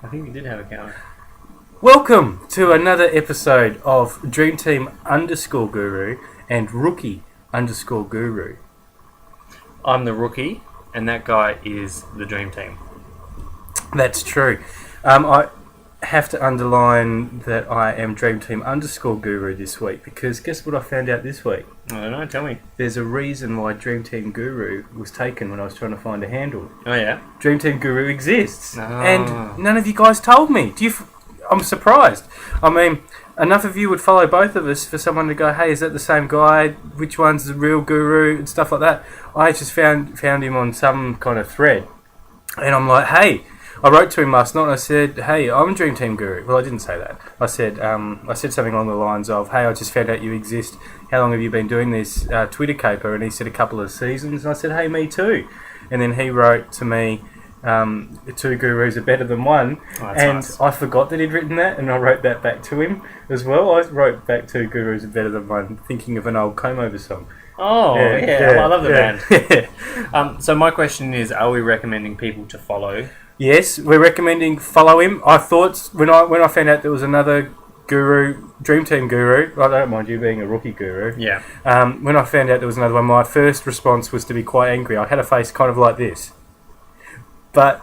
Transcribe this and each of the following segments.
I think we did have a counter. Welcome to another episode of Dream Team _Guru and Rookie _Guru. I'm the rookie, and that guy is the dream team. That's true. I have to underline that I am Dream Team _Guru this week because guess what I found out this week? I don't know, tell me. There's a reason why Dream Team Guru was taken when I was trying to find a handle. Oh, yeah? Dream Team Guru exists, Oh. and none of you guys told me. I'm surprised. I mean, enough of you would follow both of us for someone to go, hey, is that the same guy? Which one's the real guru? And stuff like that. I just found him on some kind of thread. And I'm like, hey, I wrote to him last night and I said, hey, I'm Dream Team Guru. Well, I didn't say that. I said something along the lines of, hey, I just found out you exist. How long have you been doing this Twitter caper? And he said a couple of seasons. And I said, hey, me too. And then he wrote to me, two gurus are better than one, and nice. I forgot that he'd written that, and I wrote that back to him as well. I wrote back two gurus are better than one, thinking of an old Comb Over song. Oh, yeah. I love the band. Yeah. So my question is, are we recommending people to follow? Yes, we're recommending follow him. I thought when I found out there was another guru, Dream Team Guru, I don't mind you being a rookie guru. Yeah. When I found out there was another one, my first response was to be quite angry. I had a face kind of like this. But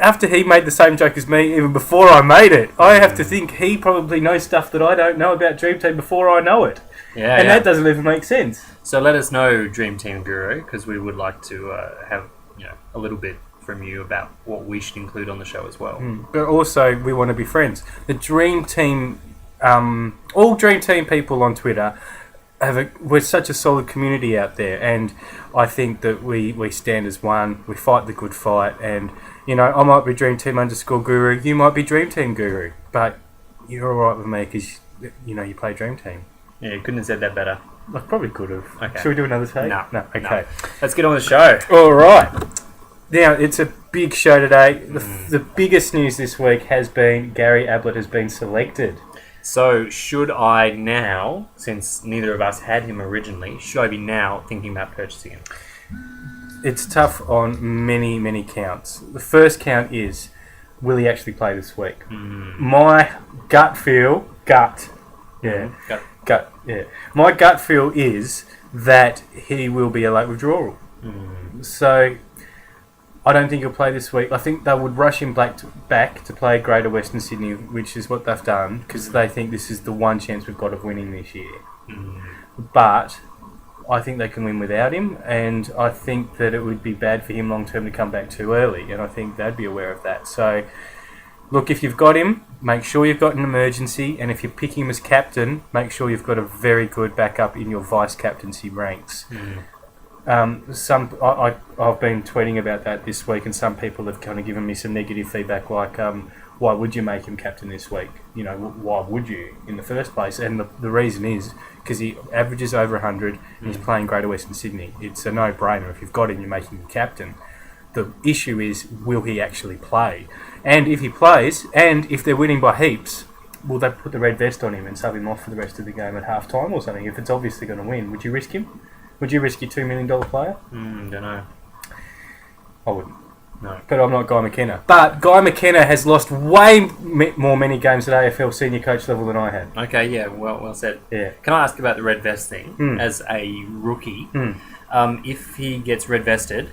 after he made the same joke as me, even before I made it, I have to think he probably knows stuff that I don't know about Dream Team before I know it. Yeah, and that doesn't even make sense. So let us know, Dream Team Guru, because we would like to have a little bit from you about what we should include on the show as well. But also, we want to be friends. The Dream Team, all Dream Team people on Twitter, we're such a solid community out there, and I think that we stand as one. We fight the good fight, and I might be Dream Team _Guru, you might be Dream Team Guru, but you're all right with me because you play Dream Team. Yeah, you couldn't have said that better. I probably could have. Okay. Should we do another take? No. Okay. No. Let's get on with the show. All right. Now, it's a big show today. The biggest news this week has been Gary Ablett has been selected. So, should I now, since neither of us had him originally, should I be now thinking about purchasing him? It's tough on many, many counts. The first count is, will he actually play this week? My gut feel, my gut feel is that he will be a late withdrawal. So, I don't think he'll play this week. I think they would rush him back to play Greater Western Sydney, which is what they've done, because they think this is the one chance we've got of winning this year. But I think they can win without him, and I think that it would be bad for him long term to come back too early, and I think they'd be aware of that. So, look, if you've got him, make sure you've got an emergency, and if you pick him as captain, make sure you've got a very good backup in your vice-captaincy ranks. I've been tweeting about that this week, and some people have kind of given me some negative feedback, like, why would you make him captain this week? Why would you in the first place? And the reason is because he averages over 100 and he's playing Greater Western Sydney. It's a no-brainer. If you've got him, you're making him captain. The issue is, will he actually play? And if he plays, and if they're winning by heaps, will they put the red vest on him and sub him off for the rest of the game at half-time or something? If it's obviously going to win, would you risk him? Would you risk your $2 million player? Don't know. I wouldn't. No. But I'm not Guy McKenna. But Guy McKenna has lost way more many games at AFL senior coach level than I had. Okay, yeah, well said. Yeah. Can I ask about the red vest thing? As a rookie, if he gets red vested,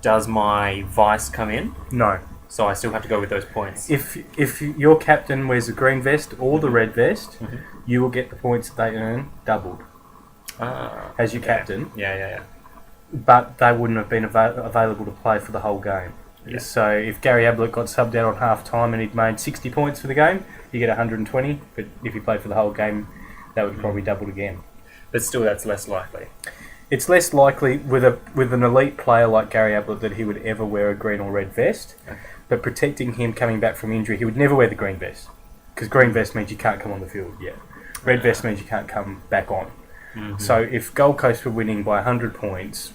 does my vice come in? No. So I still have to go with those points. If your captain wears the green vest or the red vest, you will get the points that they earn doubled as your captain. Yeah. But they wouldn't have been available to play for the whole game. Yeah. So if Gary Ablett got subbed out on half-time and he'd made 60 points for the game, you get 120. But if he played for the whole game, that would probably double again. But still, that's less likely. It's less likely with an elite player like Gary Ablett that he would ever wear a green or red vest. Okay. But protecting him coming back from injury, he would never wear the green vest. Because green vest means you can't come on the field yet. Red vest means you can't come back on. So if Gold Coast were winning by 100 points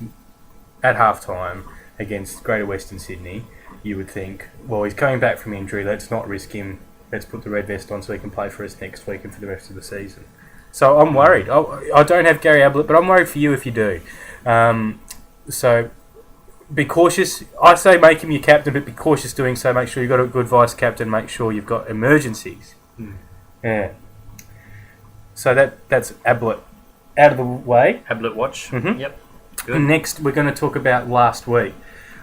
at half-time against Greater Western Sydney, you would think, well, he's coming back from injury, let's not risk him, let's put the red vest on so he can play for us next week and for the rest of the season. So I'm worried. I don't have Gary Ablett, but I'm worried for you if you do. So be cautious. I say make him your captain, but be cautious doing so. Make sure you've got a good vice captain. Make sure you've got emergencies. Yeah. So that's Ablett out of the way. Ablett watch. Mm-hmm. Yep. Good. Next, we're going to talk about last week.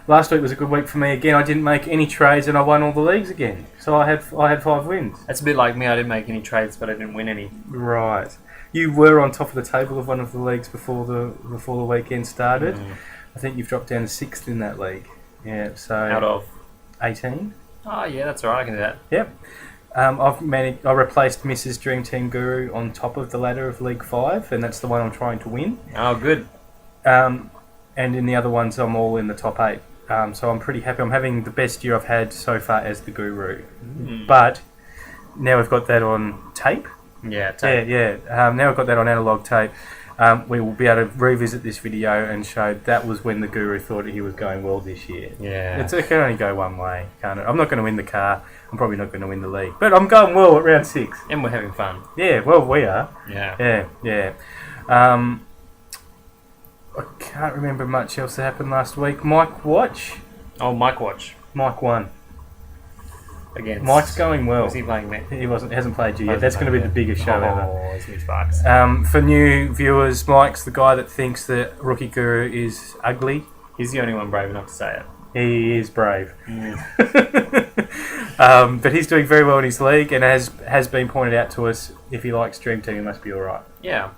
Last week was a good week for me again. I didn't make any trades and I won all the leagues again. So I had 5 wins. That's a bit like me. I didn't make any trades, but I didn't win any. Right. You were on top of the table of one of the leagues before the weekend started. I think you've dropped down to 6th in that league. Yeah. So out of 18. Oh yeah, that's all right. I can do that. Yep. I replaced Mrs. Dream Team Guru on top of the ladder of League 5, and that's the one I'm trying to win. Oh, good. And in the other ones, I'm all in the top 8. So I'm pretty happy. I'm having the best year I've had so far as the Guru. But now we've got that on tape. Yeah, tape. Yeah. Now we've got that on analog tape. We will be able to revisit this video and show that was when the Guru thought he was going well this year. Yeah. It can only go one way, can't it? I'm not going to win the car. I'm probably not going to win the league. But I'm going well at round 6. And we're having fun. Yeah, well, we are. Yeah. Yeah. I can't remember much else that happened last week. Mike Watch. Oh, Mike Watch. Mike won. Against... Mike's going well. Was he playing me? He hasn't played you yet. That's going to be the biggest show ever. Oh, it's huge bucks. For new viewers, Mike's the guy that thinks that Rookie Guru is ugly. He's the only one brave enough to say it. He is brave. But he's doing very well in his league, and has been pointed out to us, if he likes Dream Team, he must be alright. Yeah.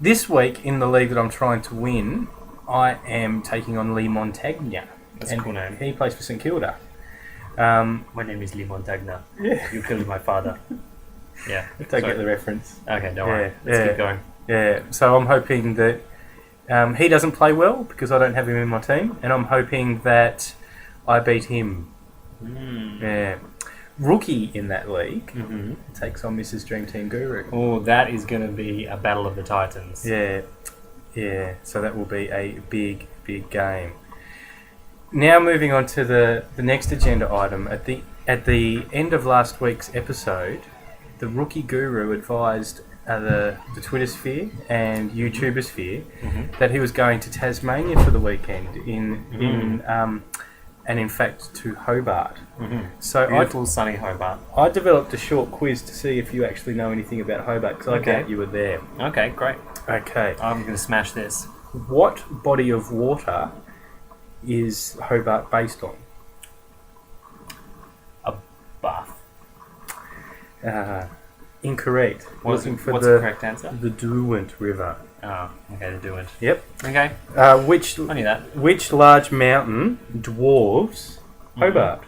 This week, in the league that I'm trying to win, I am taking on Lee Montagna. That's a cool name. He plays for St Kilda. My name is Lee Montagna. Yeah. You killed my father. Yeah. Don't get the reference. Okay, don't worry. Let's keep going. Yeah, so I'm hoping that he doesn't play well because I don't have him in my team, and I'm hoping that I beat him. Yeah. Rookie in that league takes on Mrs. Dream Team Guru. Oh, that is going to be a battle of the titans. Yeah. So that will be a big, big game. Now moving on to the next agenda item. At the end of last week's episode, the Rookie Guru advised the Twitter sphere and YouTuber sphere that he was going to Tasmania for the weekend and in fact to Hobart. So beautiful sunny Hobart. I developed a short quiz to see if you actually know anything about Hobart, because I doubt you were there. Okay, great. Okay. I'm going to smash this. What body of water is Hobart based on? A bath. Incorrect. What's the correct answer? The Derwent River. Oh, okay, the Derwent. Yep. Okay. I knew that. Which large mountain dwarves Hobart?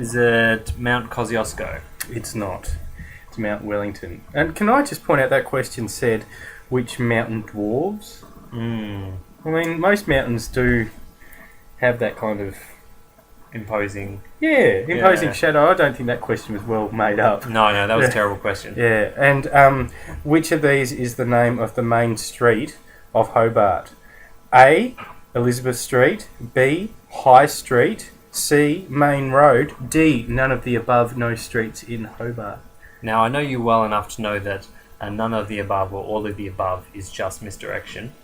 Is it Mount Kosciuszko? It's not. It's Mount Wellington. And can I just point out that question said, which mountain dwarves? I mean, most mountains do have that kind of imposing shadow. I don't think that question was well made up. No, that was a terrible question. Yeah, and which of these is the name of the main street of Hobart? A, Elizabeth Street. B, High Street. C, Main Road. D, none of the above, no streets in Hobart. Now, I know you well enough to know that none of the above or all of the above is just misdirection.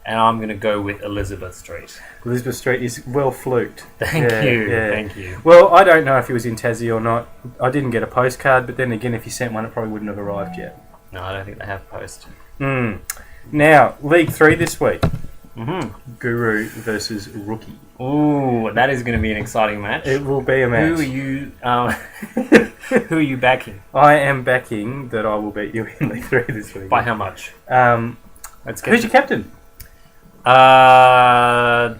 And I'm going to go with Elizabeth Street. Elizabeth Street is well fluked. Thank you. Well, I don't know if he was in Tassie or not. I didn't get a postcard, but then again, if he sent one, it probably wouldn't have arrived yet. No, I don't think they have post. Now, League 3 this week. Guru versus Rookie. Ooh, that is going to be an exciting match. It will be a match. Who are you? Who are you backing? I am backing that I will beat you in League 3 this week. By how much? Who's your captain? Are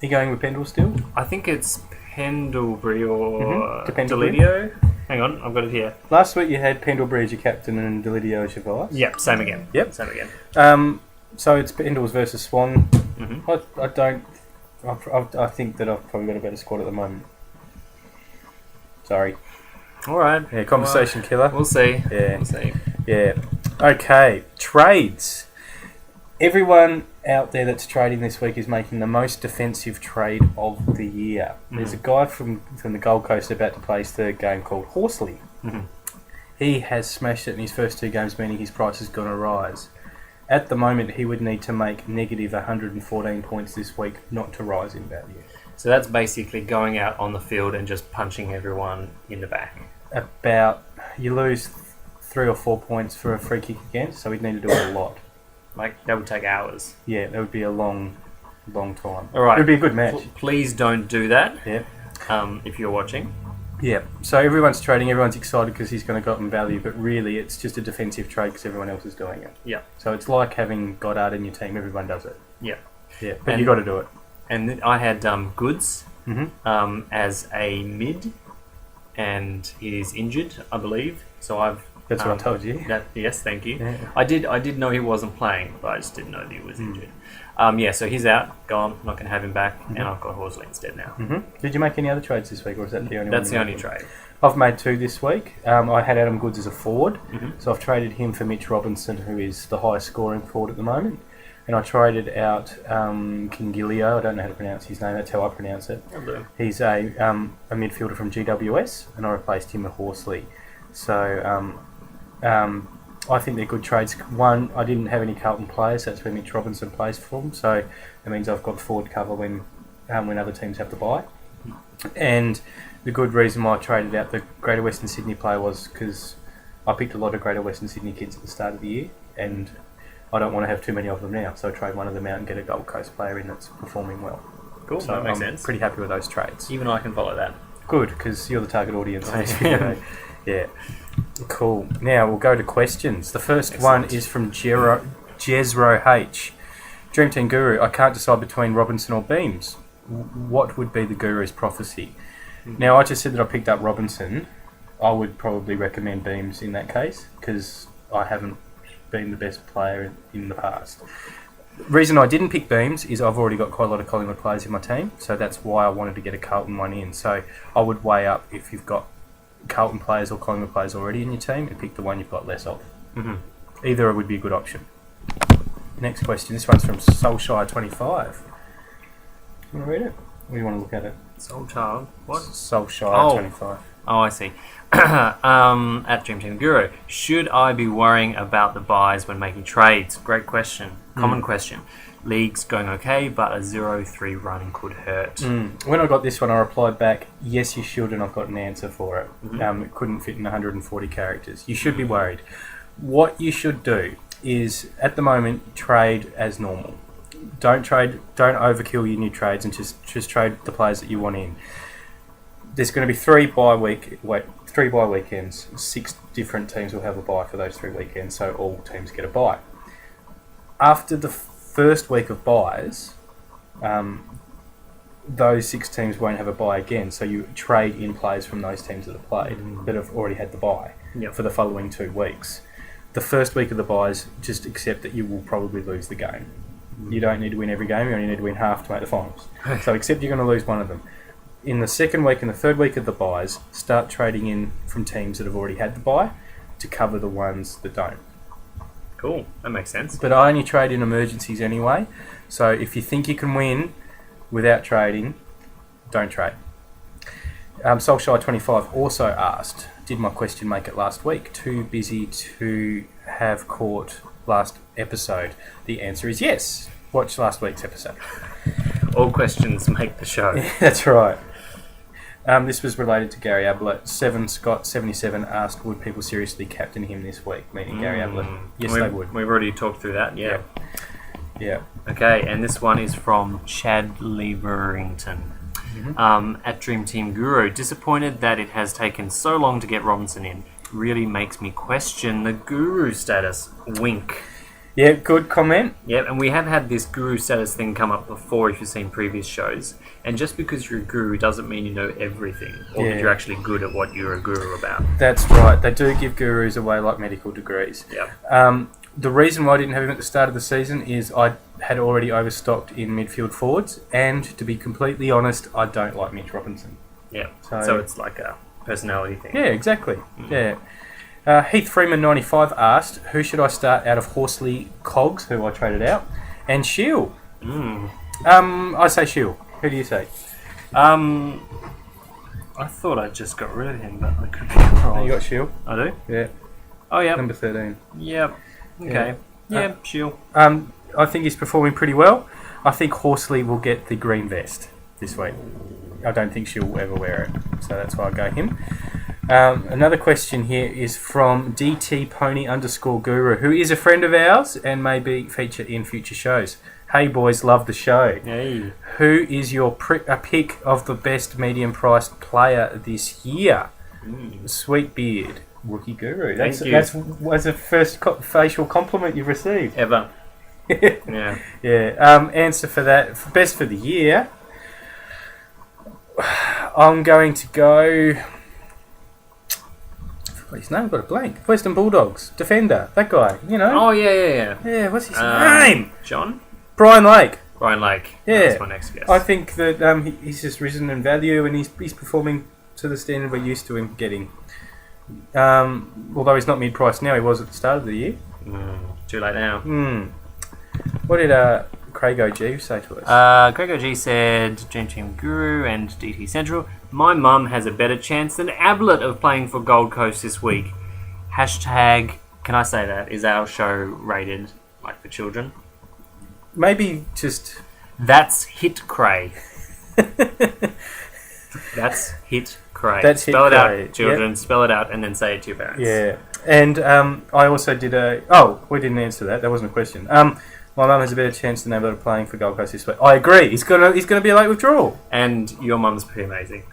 you going with Pendle still? I think it's Pendlebury or Pendlebury? Delidio. Hang on, I've got it here. Last week you had Pendlebury as your captain and Delidio as your vice. Yep, same again. Yep, same again. So it's Pendles versus Swan. I think that I've probably got a better squad at the moment. Sorry. All right. Yeah, conversation killer. We'll see. Yeah. We'll see. Yeah. Okay. Trades. Everyone out there that's trading this week is making the most defensive trade of the year. There's a guy from the Gold Coast about to place the game called Horsley. He has smashed it in his first 2 games, meaning his price is going to rise. At the moment, he would need to make negative 114 points this week not to rise in value. So that's basically going out on the field and just punching everyone in the back. You lose 3 or 4 points for a free kick against, so we'd need to do it a lot. Like, that would take hours. Yeah, that would be a long time. All right. It would be a good match. Please don't do that. Yeah. If you're watching. Yeah. So everyone's trading, everyone's excited because he's going to got in value, but really it's just a defensive trade because everyone else is doing it. Yeah. So it's like having Goddard in your team, everyone does it. Yeah. Yeah, but you got to do it. And I had Goods Mm-hmm. as a mid, and he's injured, I believe. So That's what I told you. Yes, thank you. Yeah. I did know he wasn't playing, but I just didn't know that he was injured. So he's out, gone. Not going to have him back, and I've got Horsley instead now. Mm-hmm. Did you make any other trades this week, or is that the only one? That's the only trade. I've made 2 this week. I had Adam Goods as a forward, so I've traded him for Mitch Robinson, who is the highest scoring forward at the moment. And I traded out Kingilio. I don't know how to pronounce his name. That's how I pronounce it. He's a midfielder from GWS, and I replaced him with Horsley. So I think they're good trades. One, I didn't have any Carlton players. That's where Mitch Robinson plays for them. So that means I've got forward cover when other teams have to buy. And the good reason why I traded out the Greater Western Sydney player was because I picked a lot of Greater Western Sydney kids at the start of the year, and I don't want to have too many of them now, so I trade one of them out and get a Gold Coast player in that's performing well. Cool, so that makes I'm sense. Pretty happy with those trades. Even I can follow that. Good, because you're the target audience. Yeah. Cool. Now we'll go to questions. The first one is from Jezro H. Dream Team Guru, I can't decide between Robinson or Beams. What would be the Guru's prophecy? Now, I just said that I picked up Robinson. I would probably recommend Beams in that case, because I haven't been the best player in the past. The reason I didn't pick Beams is I've already got quite a lot of Collingwood players in my team, so that's why I wanted to get a Carlton one in. So I would weigh up if you've got Carlton players or Collingwood players already in your team and pick the one you've got less of. Either would be a good option. Next question. This one's from Soulshire25. You want to read it? Or do you want to look at it? Soulchild? What? Soulshire25. Oh, I see. At Dream Team Guru, should I be worrying about the buys when making trades? Great question. Common question. League's going okay, but a 0-3 run could hurt. When I got this one, I replied back, yes, you should, and I've got an answer for it. It couldn't fit in 140 characters. You should be worried. What you should do is, at the moment, trade as normal. Don't overkill your new trades, and just trade the players that you want in. There's going to be 3 bye weekends. 6 different teams will have a bye for those 3 weekends, so all teams get a bye. After the first week of buys, those 6 teams won't have a bye again, so you trade in players from those teams that have played that have already had the bye for the following 2 weeks. The first week of the buys, just accept that you will probably lose the game. You don't need to win every game, you only need to win half to make the finals. So accept you're going to lose one of them. In the second week and the third week of the buys, start trading in from teams that have already had the bye to cover the ones that don't. Cool, that makes sense. But I only trade in emergencies anyway, so if you think you can win without trading, don't trade. Soulshire25 also asked, did my question make it last week? Too busy to have caught last episode. The answer is yes. Watch last week's episode. All questions make the show. That's right. This was related to Gary Ablett. 7 Scott 77 asked, would people seriously captain him this week, meaning Gary Ablett? Yes, they would. We've already talked through that, yeah. Okay, and this one is from Chad Leverington. At Dream Team Guru, disappointed that it has taken so long to get Robinson in. Really makes me question the Guru status. Wink. Yeah, good comment. Yeah, and we have had this Guru status thing come up before if you've seen previous shows. And just because you're a guru doesn't mean you know everything, or that you're actually good at what you're a guru about. That's right. They do give gurus away like medical degrees. Yeah. The reason why I didn't have him at the start of the season is I had already overstocked in midfield forwards, and to be completely honest, I don't like Mitch Robinson. Yeah. So it's like a personality thing. Yeah, exactly. Yeah. Heath Freeman 95 asked, who should I start out of Horsley Cogs, who I traded out, and Shield? I say Shield. Who do you say? I thought I just got rid of him, but I could be wrong. You got Shield? I do? Yeah. Oh, yeah. Number 13. Yep. Okay. Yeah, Shield. I think he's performing pretty well. I think Horsley will get the green vest this week. I don't think she'll ever wear it, so that's why I go him. Another question here is from DT_Pony_Guru, who is a friend of ours and may be featured in future shows. Hey boys, love the show. Hey. Who is your pick of the best medium-priced player this year? Sweet beard, rookie guru. Thank you. That's the first facial compliment you've received. Ever. Yeah. Yeah. Answer for that. Best for the year. I'm going to go. His name got a blank. Western Bulldogs defender. That guy. You know. Oh yeah. Yeah. What's his name? John. Brian Lake. Brian Lake. Yeah. That's my next guess. I think that he's just risen in value and he's performing to the standard we're used to him getting. Although he's not mid-priced now, he was at the start of the year. Too late now. What did Craig OG say to us? Craig OG said Dream Team Guru and DT Central. My mum has a better chance than Ablett of playing for Gold Coast this week. Hashtag, can I say that? Is our show rated like for children? Maybe just... That's hit Cray. That's hit Cray. That's spell hit it Cray. out, children. Yep. Spell it out and then say it to your parents. Yeah. And I also did a... Oh, we didn't answer that. That wasn't a question. My mum has a better chance than ever of playing for Gold Coast this week. I agree. He's gonna be a late withdrawal. And your mum's pretty amazing.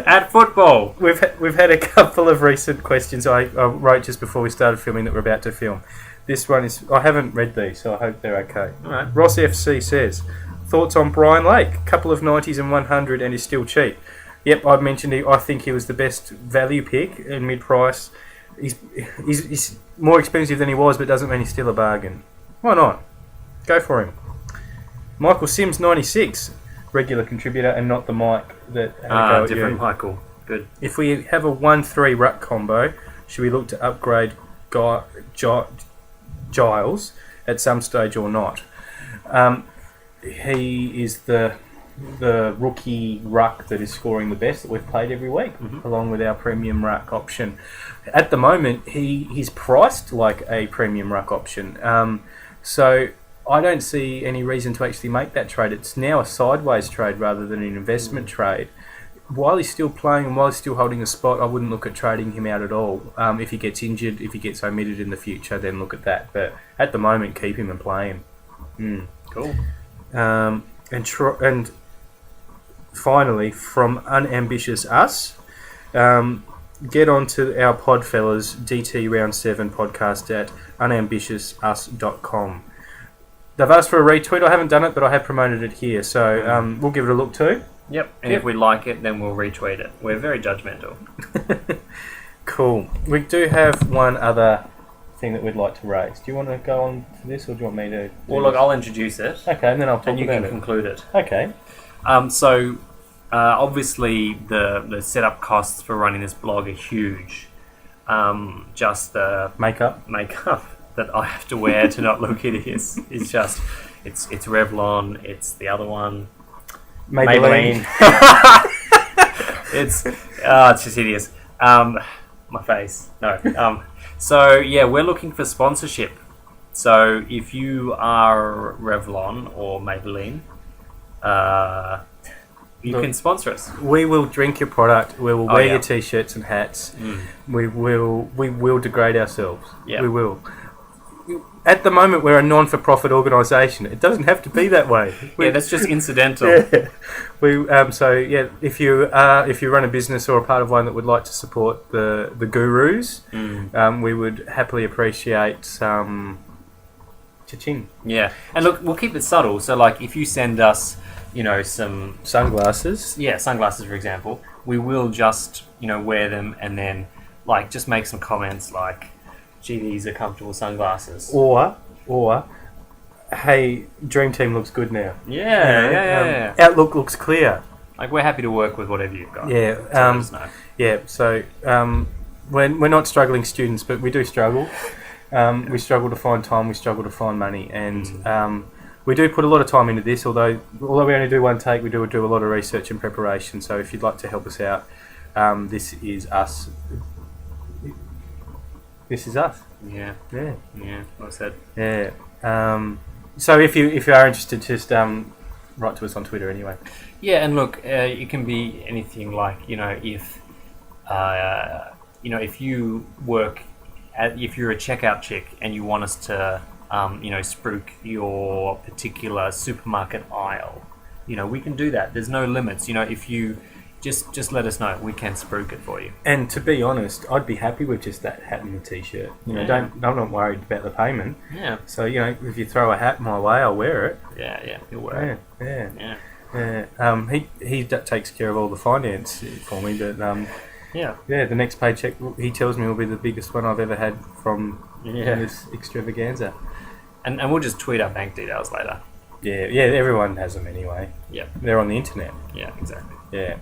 At football. We've had a couple of recent questions I wrote just before we started filming that we're about to film. This one is... I haven't read these, so I hope they're okay. All right. Ross FC says, thoughts on Brian Lake? Couple of 90s and 100 and is still cheap. Yep, I mentioned I think he was the best value pick in mid-price. He's more expensive than he was, but doesn't mean he's still a bargain. Why not? Go for him. Michael Sims, 96. Regular contributor and not the Mike that had a go at different you. Michael. Good. If we have a 1-3 ruck combo, should we look to upgrade Giles at some stage or not? He is the rookie ruck that is scoring the best that we've played every week, along with our premium ruck option. At the moment, he's priced like a premium ruck option. So I don't see any reason to actually make that trade. It's now a sideways trade rather than an investment trade. While he's still playing and while he's still holding a spot, I wouldn't look at trading him out at all. If he gets injured, if he gets omitted in the future, then look at that. But at the moment, keep him and play him. Cool. And finally, from Unambitious Us, get onto our Podfellas DT Round 7 podcast at unambitiousus.com. They've asked for a retweet. I haven't done it, but I have promoted it here. So we'll give it a look too. Yep. And if we like it, then we'll retweet it. We're very judgmental. Cool. We do have one other thing that we'd like to raise. Do you want to go on to this, or do you want me to? Well, look, I'll introduce it. Okay, and then I'll talk and you about can it. conclude it. Okay. So, obviously, the setup costs for running this blog are huge. Just the Makeup that I have to wear to not look hideous is just it's Revlon. It's the other one, Maybelline. It's just hideous. My face. No. So yeah, we're looking for sponsorship. So if you are Revlon or Maybelline, you can sponsor us. We will drink your product. We will wear yeah. your t-shirts and hats. We will degrade ourselves. Yeah. We will. At the moment, we're a non-for-profit organisation. It doesn't have to be that way. Yeah, that's just incidental. Yeah. If you run a business or a part of one that would like to support the gurus, we would happily appreciate some cha-ching. Yeah, and look, we'll keep it subtle. So, like, if you send us, some Sunglasses. Yeah, sunglasses, for example, we will just, wear them and then, like, just make some comments like, gee, these are comfortable sunglasses. Or, hey, Dream Team looks good now. Yeah. Outlook looks clear. Like, we're happy to work with whatever you've got. Yeah. So let us know. Yeah. So we're not struggling students, but we do struggle. We struggle to find time. We struggle to find money, and we do put a lot of time into this. Although we only do one take, we do a lot of research and preparation. So if you'd like to help us out, this is us. this is us. Yeah. Yeah. Yeah. Well said. Yeah. So if you are interested, just write to us on Twitter anyway. Yeah, and look, it can be anything like, if you work, if you're a checkout chick and you want us to, spruik your particular supermarket aisle, we can do that. There's no limits. If you just let us know, we can spruik it for you. And to be honest, I'd be happy with just that hat and the t-shirt. I'm not worried about the payment. Yeah. So if you throw a hat my way, I'll wear it. Yeah, it'll work. Yeah. He takes care of all the finance for me, but the next paycheck he tells me will be the biggest one I've ever had from this extravaganza. And we'll just tweet our bank details later. Yeah, everyone has them anyway. Yeah. They're on the internet. Yeah, exactly. Yeah.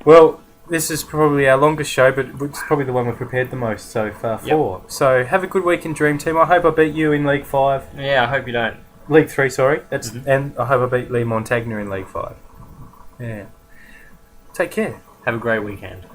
Well, this is probably our longest show, but it's probably the one we've prepared the most so far for. Yep. So have a good week in Dream Team. I hope I beat you in League 5. Yeah, I hope you don't. League 3, sorry. And I hope I beat Lee Montagna in League 5. Yeah. Take care. Have a great weekend.